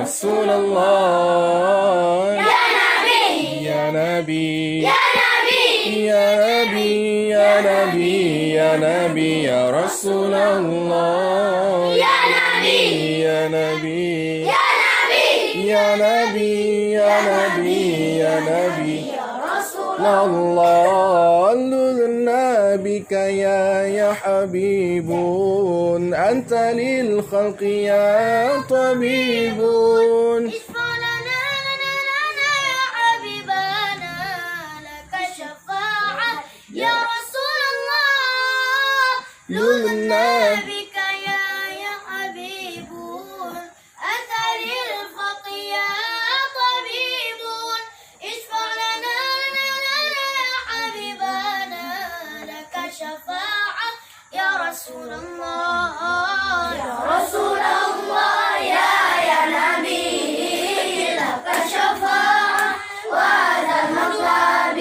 رسول الله يا نبي يا نبي يا نبي يا نبي يا نبي يا نبي يا رسول الله يا نبي يا نبي يا نبي يا نبي يا نبي يا نبي يا رسول الله لذنا بك يا حبيب أنت للخلق يا طبيب اشفع لنا يا حبيبنا لك الشفاعة يا رسول الله لذنا بك يا حبيب أنت للخلق يا طبيب اشفع لنا يا حبيبنا لك الشفاعة يا رسول الله يا رسول الله يا نبي لك الشفاعة وهذا المطلب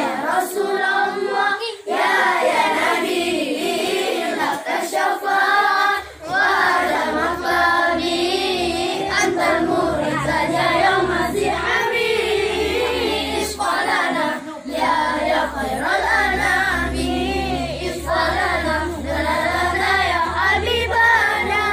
يا رسول الله يا نبي لك الشفاعة وهذا المطلب أنت المورث يوم الزحام اشفع لنا يا خير الأنام اشفع لنا يا حبيبنا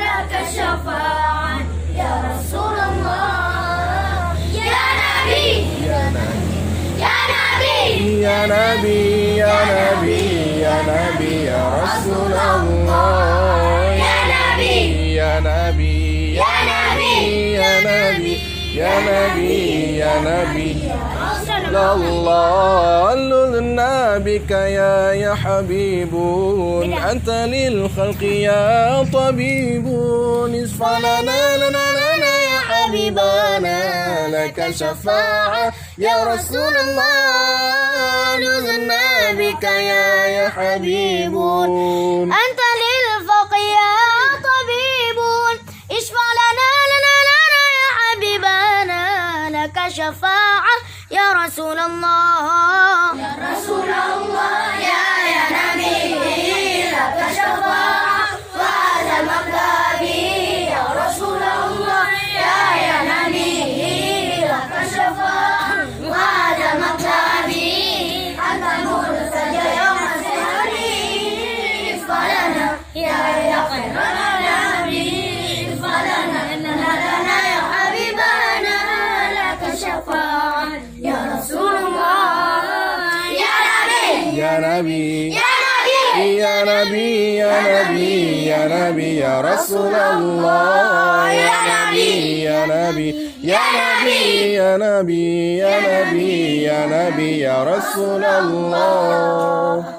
لك الشفاعة يا رسول الله يا نبي يا نبي يا نبي يا نبي يا نبي يا نبي يا رسول الله يا نبي يا نبي يا نبي يا نبي يا نبي يا نبي رسول الله لذنا بك يا حبيب أنت للخلق يا طبيب اشفع لنا يا حبيبنا لك شفاعة يا رسول الله لذنا بك يا حبيب أنت للفق يا طبيب اشفع لنا يا حبيبنا لك شفاعة يا رسول الله يا رسول الله يا نبي لك شفاعة وهذا المطلب يا رسول الله يا نبي لك شفاعة وهذا المطلب أنت المرسل يوم السحر اشفع لنا يا خير الأنام اشفع لنا يا حبيبنا لك الشفاعة يا رسول الله يا نبي يا نبي يا نبي يا نبي يا نبي يا نبي يا رسول الله يا نبي يا نبي يا نبي يا نبي يا نبي يا نبي يا رسول الله